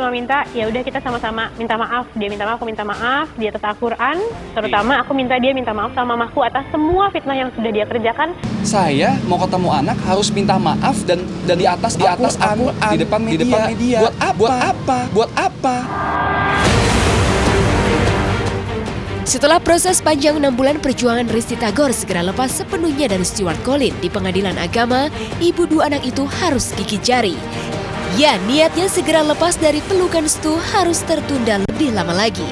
cuma minta ya udah kita sama-sama minta maaf. Dia minta maaf, aku minta maaf. Di atas Al-Quran, terutama aku minta dia minta maaf sama mamaku atas semua fitnah yang sudah dia kerjakan. Saya mau ketemu anak harus minta maaf dan di atas aku di depan media. Buat apa? Setelah proses panjang 6 bulan perjuangan Risty Tagor segera lepas sepenuhnya dari Stewart Colin di pengadilan agama, ibu dua anak itu harus gigit jari. Ya, niatnya segera lepas dari pelukan Stu harus tertunda lebih lama lagi.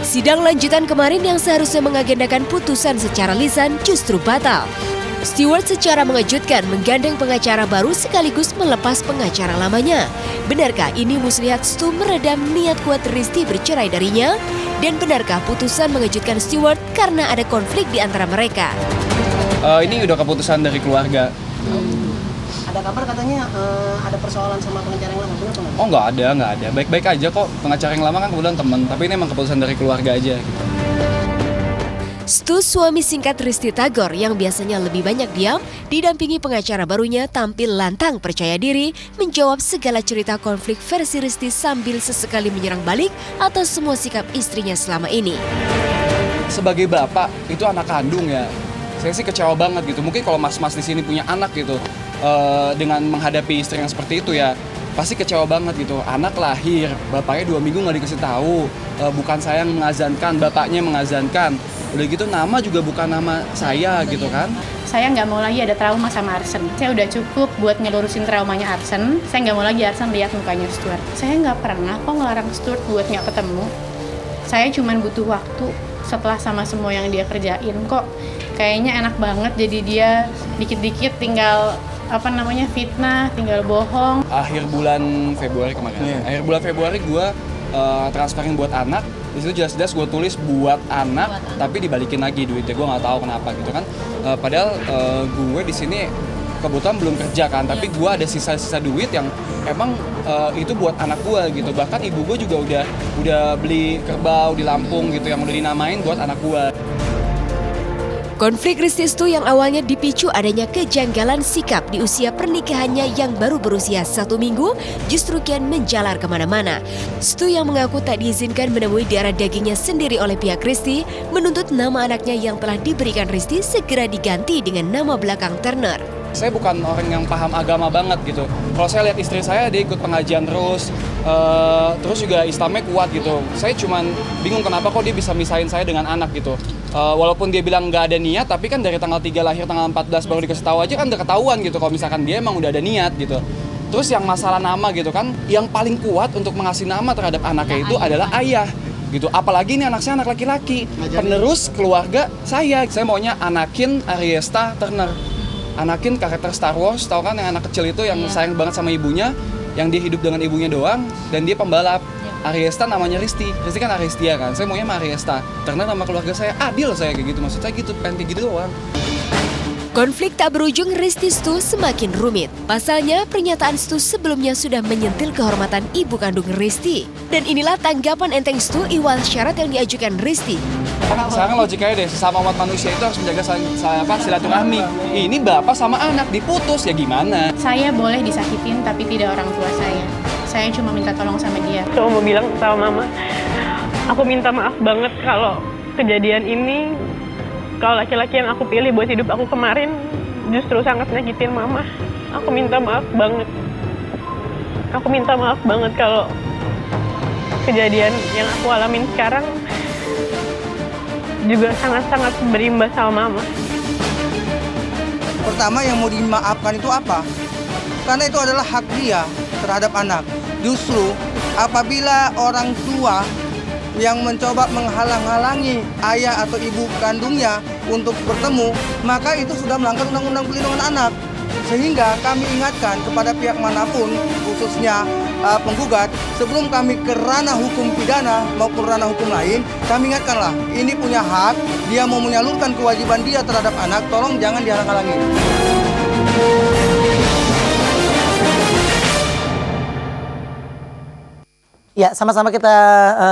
Sidang lanjutan kemarin yang seharusnya mengagendakan putusan secara lisan justru batal. Stewart secara mengejutkan menggandeng pengacara baru sekaligus melepas pengacara lamanya. Benarkah ini muslihat Stu meredam niat kuat Risty bercerai darinya? Dan benarkah putusan mengejutkan Stewart karena ada konflik di antara mereka? Ini udah keputusan dari keluarga. Ada kabar katanya ada persoalan sama pengacara yang lama, benar nggak? Oh nggak ada. Baik-baik aja kok. Pengacara yang lama kan kebetulan teman. Tapi ini emang keputusan dari keluarga aja gitu. Stu, suami singkat Risty Tagor yang biasanya lebih banyak diam, didampingi pengacara barunya tampil lantang percaya diri menjawab segala cerita konflik versi Risty sambil sesekali menyerang balik atas semua sikap istrinya selama ini. Sebagai bapak, itu anak kandung ya. Saya sih kecewa banget gitu. Mungkin kalau mas-mas di sini punya anak gitu, dengan menghadapi istri yang seperti itu ya, pasti kecewa banget gitu. Anak lahir, bapaknya 2 minggu nggak dikasih tahu, bukan saya yang mengazankan, bapaknya mengazankan. Udah gitu nama juga bukan nama saya gitu kan. Saya nggak mau lagi ada trauma sama Arsen. Saya udah cukup buat ngelurusin traumanya Arsen. Saya nggak mau lagi Arsen lihat mukanya Stuart. Saya nggak pernah kok ngelarang Stuart buat nggak ketemu. Saya cuma butuh waktu setelah sama semua yang dia kerjain kok. Kayaknya enak banget jadi dia dikit-dikit tinggal fitnah, tinggal bohong. Akhir bulan Februari kemarin. Akhir bulan Februari gue transferin buat anak. Di situ jelas-jelas gue tulis buat anak, tapi dibalikin lagi duitnya. Gue nggak tahu kenapa gitu kan. Padahal gue di sini kebetulan belum kerja kan, tapi gue ada sisa-sisa duit yang emang itu buat anak gue gitu. Bahkan ibu gue juga udah beli kerbau di Lampung gitu yang udah dinamain buat anak gue. Konflik Risty Stu yang awalnya dipicu adanya kejanggalan sikap di usia pernikahannya yang baru berusia 1 minggu justru kian menjalar kemana-mana. Stu yang mengaku tak diizinkan menemui darah dagingnya sendiri oleh pihak Risty menuntut nama anaknya yang telah diberikan Risty segera diganti dengan nama belakang Turner. Saya bukan orang yang paham agama banget gitu. Kalau saya lihat istri saya, dia ikut pengajian terus juga Islamnya kuat gitu. Saya cuman bingung kenapa kok dia bisa misahin saya dengan anak gitu. Walaupun dia bilang nggak ada niat, tapi kan dari tanggal 3 lahir, tanggal 14 baru dikasih tahu aja kan udah ketahuan gitu. Kalau misalkan dia emang udah ada niat gitu. Terus yang masalah nama gitu kan, yang paling kuat untuk mengasih nama terhadap anaknya itu adalah ayah. Gitu. Apalagi ini anak saya anak laki-laki, penerus keluarga saya. Saya maunya Anakin Ariesta Turner. Anakin karakter Star Wars, tau kan yang anak kecil itu yang sayang banget sama ibunya, yang dia hidup dengan ibunya doang, dan dia pembalap. Ariesta namanya Risty kan Aristia kan, saya maunya sama Ariesta. Karena nama keluarga saya Adil, saya kayak gitu, maksud saya gitu, pengen kayak gitu doang. Konflik tak berujung Risty Stu semakin rumit. Pasalnya, pernyataan Stu sebelumnya sudah menyentil kehormatan ibu kandung Risty. Dan inilah tanggapan enteng Stu iwal syarat yang diajukan Risty. Sekarang logikanya deh, sesama umat manusia itu harus menjaga silaturahmi. Ini bapak sama anak diputus, ya gimana? Saya boleh disakitin tapi tidak orang tua saya. Saya cuma minta tolong sama dia. Cuma mau bilang sama mama, aku minta maaf banget kalau kejadian ini, kalau laki-laki yang aku pilih buat hidup aku kemarin justru sangat nyakitin mama. Aku minta maaf banget. Aku minta maaf banget kalau kejadian yang aku alamin sekarang juga sangat-sangat berimbas sama mama. Pertama yang mau dimaafkan itu apa? Karena itu adalah hak dia terhadap anak. Justru apabila orang tua yang mencoba menghalang-halangi ayah atau ibu kandungnya untuk bertemu, maka itu sudah melanggar undang-undang perlindungan anak. Sehingga kami ingatkan kepada pihak manapun, khususnya penggugat, sebelum kami ke ranah hukum pidana maupun ranah hukum lain, kami ingatkanlah, ini punya hak, dia mau menyalurkan kewajiban dia terhadap anak, tolong jangan dihalang-halangi. Ya, sama-sama kita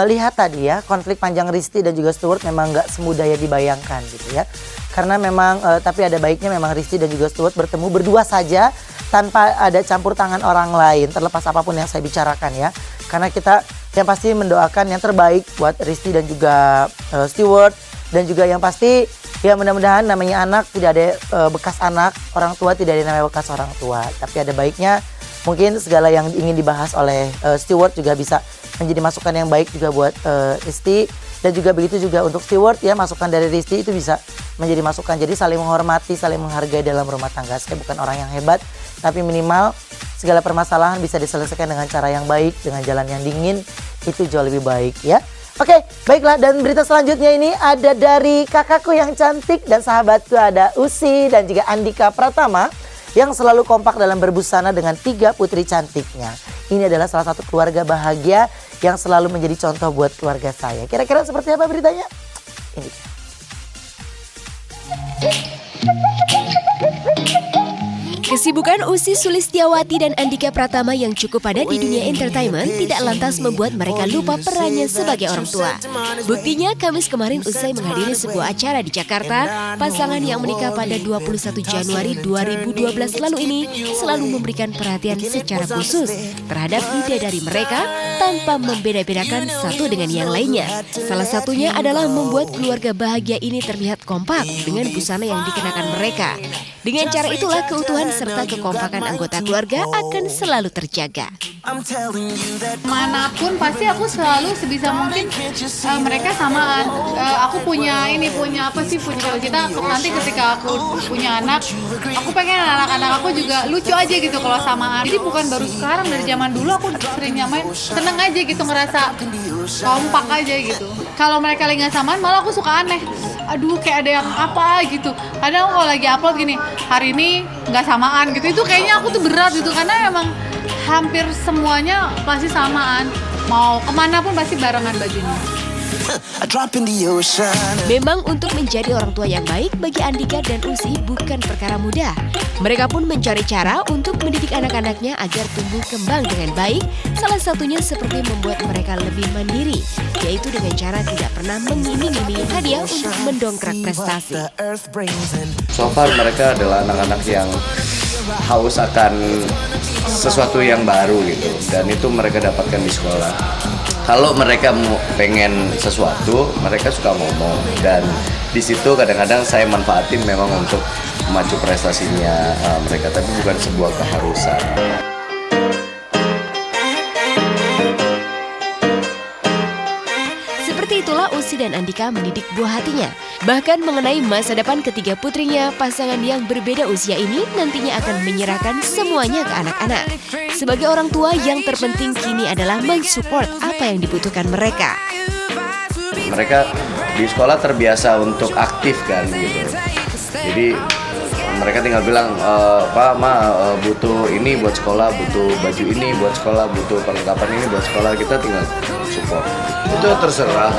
lihat tadi ya, konflik panjang Risty dan juga Stuart memang nggak semudah yang dibayangkan gitu ya. Karena memang, tapi ada baiknya memang Risty dan juga Stuart bertemu berdua saja tanpa ada campur tangan orang lain, terlepas apapun yang saya bicarakan ya. Karena kita yang pasti mendoakan yang terbaik buat Risti dan juga Stewart. Dan juga yang pasti ya mudah-mudahan namanya anak tidak ada bekas anak, orang tua tidak ada namanya bekas orang tua. Tapi ada baiknya mungkin segala yang ingin dibahas oleh Stewart juga bisa menjadi masukan yang baik juga buat Risti. Dan juga begitu juga untuk Stewart ya, masukan dari Risti itu bisa menjadi masukan. Jadi saling menghormati, saling menghargai dalam rumah tangga. Saya bukan orang yang hebat, tapi minimal segala permasalahan bisa diselesaikan dengan cara yang baik, dengan jalan yang dingin, itu jauh lebih baik ya. Oke, baiklah, dan berita selanjutnya ini ada dari kakakku yang cantik dan sahabatku, ada Usi dan juga Andika Pratama yang selalu kompak dalam berbusana dengan 3 putri cantiknya. Ini adalah salah satu keluarga bahagia yang selalu menjadi contoh buat keluarga saya. Kira-kira seperti apa beritanya? Ini. Kesibukan Usi Sulistiawati dan Andika Pratama yang cukup padat di dunia entertainment tidak lantas membuat mereka lupa perannya sebagai orang tua. Buktinya, Kamis kemarin usai menghadiri sebuah acara di Jakarta, pasangan yang menikah pada 21 Januari 2012 lalu ini selalu memberikan perhatian secara khusus terhadap bidadari mereka tanpa membeda-bedakan satu dengan yang lainnya. Salah satunya adalah membuat keluarga bahagia ini terlihat kompak dengan busana yang dikenakan mereka. Dengan cara itulah keutuhan serta kekompakan anggota keluarga akan selalu terjaga. Manapun pasti aku selalu sebisa mungkin mereka samaan. Aku punya cita-cita nanti ketika aku punya anak, aku pengen anak-anak aku juga lucu aja gitu kalau samaan. Jadi bukan baru sekarang, dari zaman dulu aku sering nyamain, seneng aja gitu, ngerasa kompak aja gitu. Kalau mereka lagi nggak samaan, malah aku suka aneh. Aduh, kayak ada yang apa gitu. Kadang kalau lagi upload gini, hari ini nggak samaan gitu, itu kayaknya aku tuh berat gitu, karena emang hampir semuanya pasti samaan. Mau kemana pun pasti barengan bajunya. Memang untuk menjadi orang tua yang baik bagi Andika dan Usi bukan perkara mudah. Mereka pun mencari cara untuk mendidik anak-anaknya agar tumbuh kembang dengan baik. Salah satunya seperti membuat mereka lebih mandiri, yaitu dengan cara tidak pernah mengiming-imingi hadiah untuk mendongkrak prestasi. So far mereka adalah anak-anak yang haus akan sesuatu yang baru gitu, dan itu mereka dapatkan di sekolah. Kalau mereka mau pengen sesuatu, mereka suka ngomong, dan di situ kadang-kadang saya manfaatin memang untuk memacu prestasinya mereka, tapi bukan sebuah keharusan. Seperti itulah Usi dan Andika mendidik buah hatinya. Bahkan mengenai masa depan ketiga putrinya, pasangan yang berbeda usia ini nantinya akan menyerahkan semuanya ke anak-anak. Sebagai orang tua, yang terpenting kini adalah mensupport apa yang dibutuhkan mereka. Mereka di sekolah terbiasa untuk aktif kan gitu. Jadi mereka tinggal bilang, Pak, Ma, butuh ini buat sekolah, butuh baju ini buat sekolah, butuh perlengkapan ini buat sekolah, kita tinggal support. Itu terserah.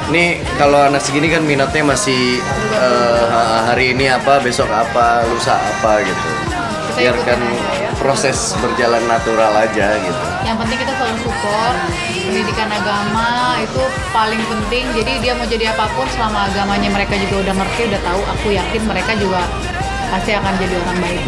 Ini kalau anak segini kan minatnya masih hari ini apa, besok apa, lusa apa gitu. Biarkan proses berjalan natural aja gitu. Yang penting kita selalu support. Pendidikan agama itu paling penting. Jadi dia mau jadi apapun, selama agamanya mereka juga udah ngerti, udah tahu, aku yakin mereka juga pasti akan jadi orang baik.